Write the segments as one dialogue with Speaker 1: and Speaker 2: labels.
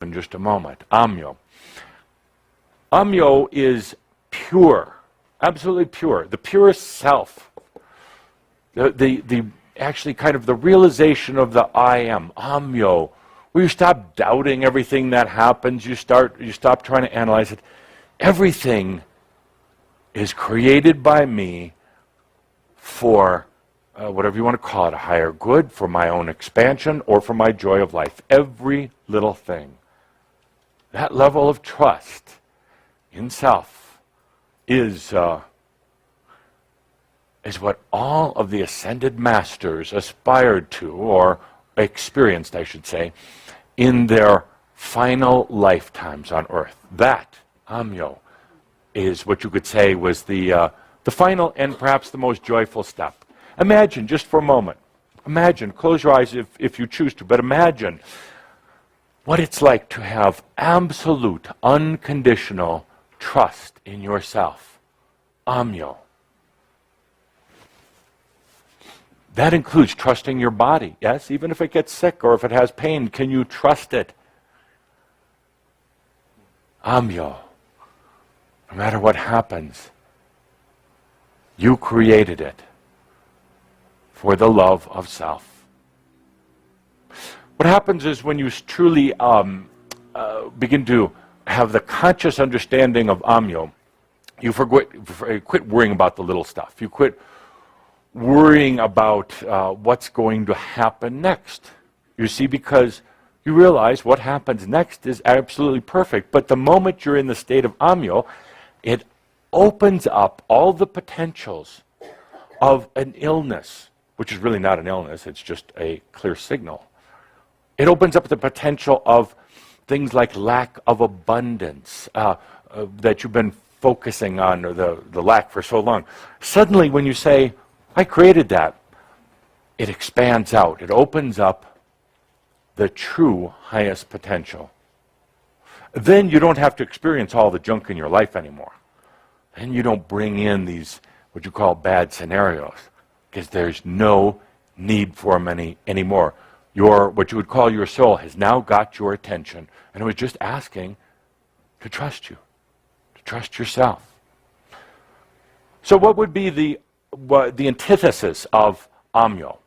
Speaker 1: in just a moment. AHMYO. AHMYO is pure, absolutely pure, the purest self. The actually kind of the realization of the I am, AHMYO, where you stop doubting everything that happens, you stop trying to analyze it. Everything is created by me for whatever you want to call it, a higher good, for my own expansion, or for my joy of life. Every little thing. That level of trust in self is what all of the ascended masters aspired to, or experienced, I should say, in their final lifetimes on earth. That, AHMYO, is what you could say was the final and perhaps the most joyful step. Imagine, just for a moment, imagine, close your eyes if you choose to, but imagine what it's like to have absolute, unconditional trust in yourself. AHMYO. That includes trusting your body. Yes, even if it gets sick or if it has pain, can you trust it? AHMYO. No matter what happens, you created it for the love of self. What happens is when you truly begin to have the conscious understanding of AHMYO, you quit worrying about the little stuff. You quit worrying about what's going to happen next. You see, because you realize what happens next is absolutely perfect. But the moment you're in the state of AHMYO, it opens up all the potentials of an illness, which is really not an illness, it's just a clear signal. It opens up the potential of things like lack of abundance that you've been focusing on, or the lack for so long. Suddenly when you say, I created that, it expands out. It opens up the true highest potential. Then you don't have to experience all the junk in your life anymore. Then you don't bring in these, what you call bad scenarios, because there's no need for them anymore. What you would call your soul has now got your attention, and it was just asking to trust you, to trust yourself. So what would be the antithesis of AHMYO?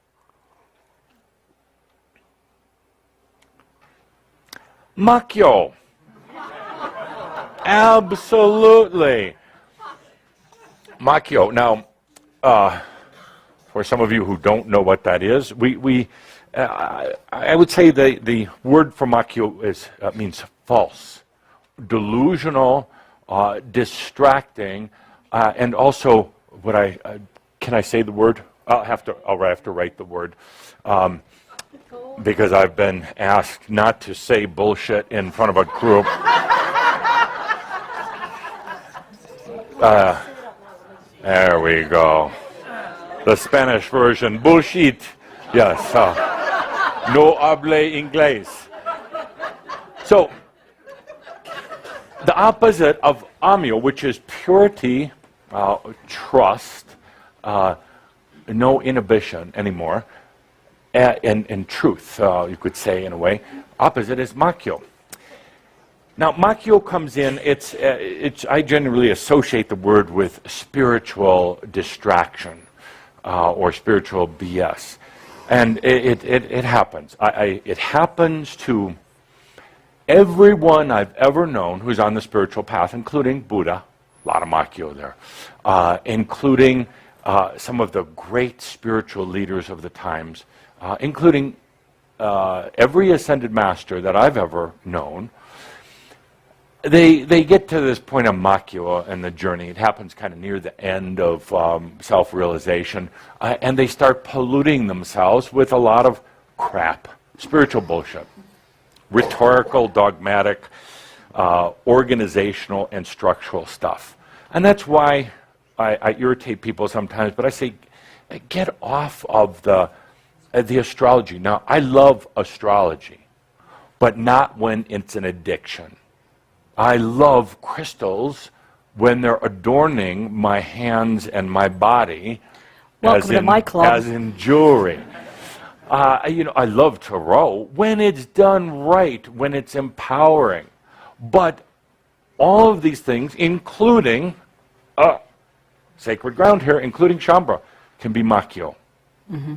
Speaker 1: AHMYO. Absolutely. AHMYO. Now, for some of you who don't know what that is, I would say the word for AHMYO means false, delusional, distracting, and also can I say the word? I'll have to write the word. Because I've been asked not to say bullshit in front of a group. There we go. The Spanish version, bullshit. Yes. No hable inglés. So, the opposite of AHMYO, which is purity, trust, no inhibition anymore, and truth, you could say in a way. Opposite is AHMYO. Now, AHMYO comes in. I generally associate the word with spiritual distraction or spiritual BS, and it happens. It happens to everyone I've ever known who's on the spiritual path, including Buddha. A lot of AHMYO there, including some of the great spiritual leaders of the times. Including every ascended master that I've ever known. They get to this point of AHMYO in the journey. It happens kind of near the end of self-realization, and they start polluting themselves with a lot of crap, spiritual bullshit, rhetorical, dogmatic, organizational, and structural stuff. And that's why I irritate people sometimes, but I say, get off of the astrology. Now, I love astrology, but not when it's an addiction. I love crystals when they're adorning my hands and my body.
Speaker 2: Welcome to my club.
Speaker 1: As in jewelry. I love to row when it's done right, when it's empowering. But all of these things, including sacred ground here, including Shambhala, can be AHMYO. Mm-hmm.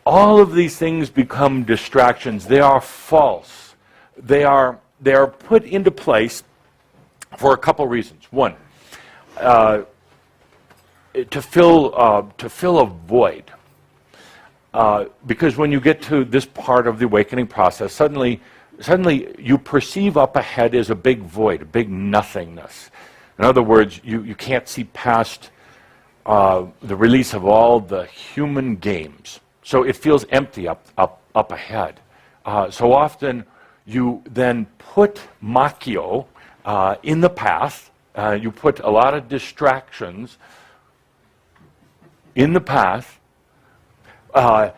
Speaker 1: All of these things become distractions. They are false. They are put into place for a couple reasons. One, to fill a void. Because when you get to this part of the awakening process, suddenly you perceive up ahead as a big void, a big nothingness. In other words, you can't see past the release of all the human games. So it feels empty up ahead. So often you then put AHMYO in the path. You put a lot of distractions in the path. To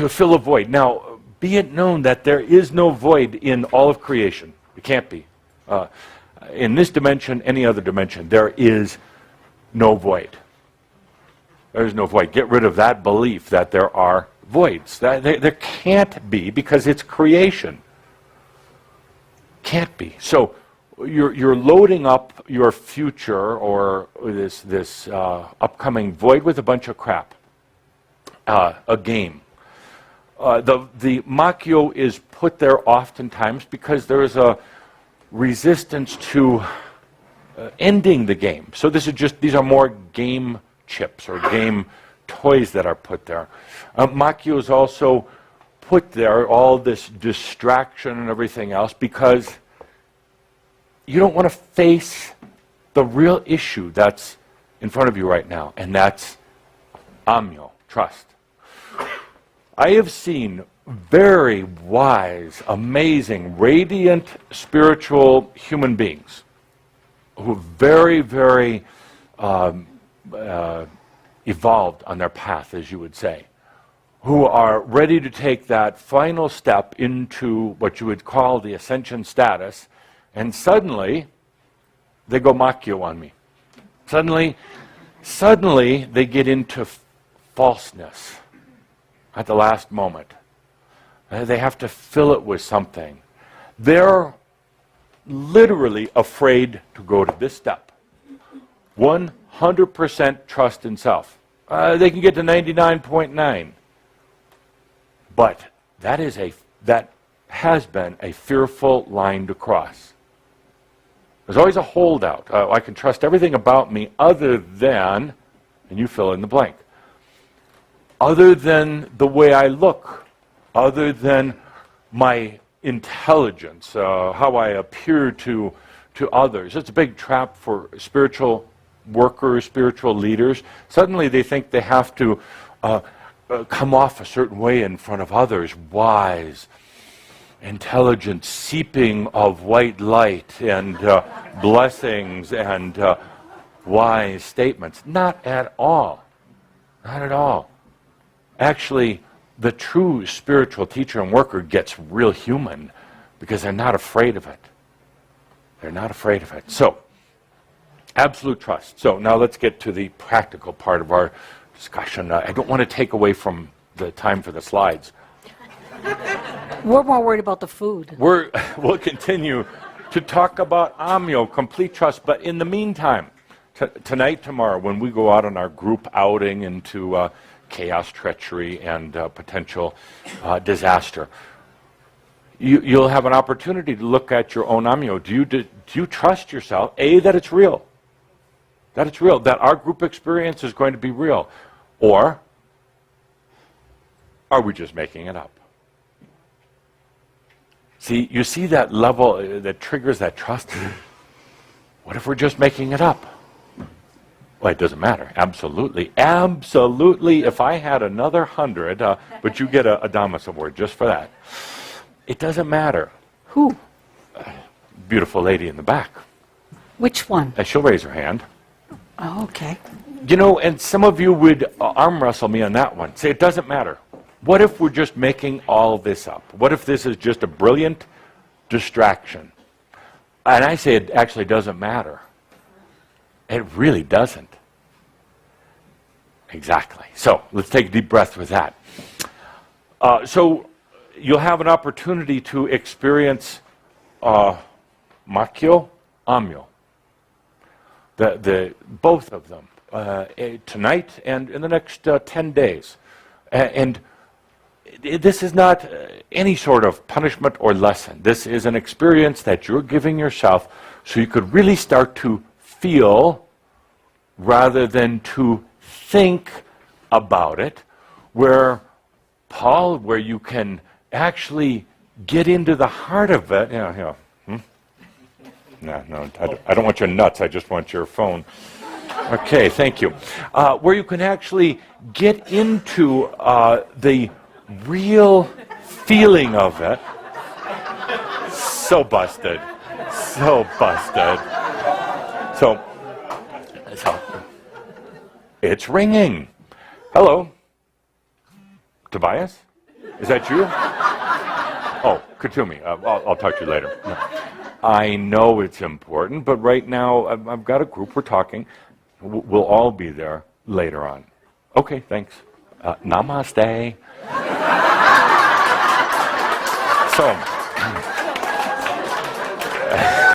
Speaker 1: fill a void. Now, be it known that there is no void in all of creation. It can't be. In this dimension, any other dimension, there is no void. There is no void. Get rid of that belief that there are voids. There can't be, because it's creation. Can't be. So you're loading up your future or this upcoming void with a bunch of crap. A game. The AHMYO is put there oftentimes because there is a resistance to ending the game. So these are more game chips or game toys that are put there. AHMYO is also put there, all this distraction and everything else, because you don't want to face the real issue that's in front of you right now, and that's AHMYO, trust. I have seen very wise, amazing, radiant, spiritual human beings who are very, very evolved on their path, as you would say, who are ready to take that final step into what you would call the ascension status, and suddenly they go AHMYO on me. Suddenly they get into falseness at the last moment. They have to fill it with something. They're literally afraid to go to this step. 100% trust in self. They can get to 99.9. But that has been a fearful line to cross. There's always a holdout. I can trust everything about me other than, and you fill in the blank, other than the way I look, other than my intelligence, how I appear to others. It's a big trap for spiritual workers, spiritual leaders. Suddenly they think they have to come off a certain way in front of others, wise, intelligent, seeping of white light and blessings and wise statements. Not at all. Not at all. Actually, the true spiritual teacher and worker gets real human because they're not afraid of it. They're not afraid of it. So, absolute trust. So now let's get to the practical part of our discussion. I don't want to take away from the time for the slides.
Speaker 2: We're more worried about the food.
Speaker 1: We'll continue to talk about AHMYO, complete trust. But in the meantime, tonight, tomorrow, when we go out on our group outing into chaos, treachery, and potential disaster, you'll have an opportunity to look at your own AHMYO. Do you trust yourself? That it's real. That it's real. That our group experience is going to be real. Or are we just making it up? See, you see that level that triggers that trust? What if we're just making it up? Well, it doesn't matter. Absolutely. Absolutely. If I had another 100, but you get a Damas award just for that. It doesn't matter.
Speaker 2: Who?
Speaker 1: Beautiful lady in the back.
Speaker 2: Which one?
Speaker 1: She'll raise her hand.
Speaker 2: Oh, okay.
Speaker 1: You know, and some of you would arm wrestle me on that one. Say, it doesn't matter. What if we're just making all this up? What if this is just a brilliant distraction? And I say it actually doesn't matter. It really doesn't. Exactly. So let's take a deep breath with that. So you'll have an opportunity to experience AHMYO, AHMYO, both of them, tonight and in the next 10 days. And this is not any sort of punishment or lesson. This is an experience that you're giving yourself so you could really start to feel rather than to think about it, where you can actually get into the heart of it. Yeah. No, I don't want your nuts, I just want your phone. Okay, thank you. Where you can actually get into the real feeling of it. So busted. So it's ringing. Hello? Tobias? Is that you? Oh, Katumi. I'll talk to you later. No. I know it's important, but right now I've got a group. We're talking. We'll all be there later on. Okay, thanks. Namaste. So.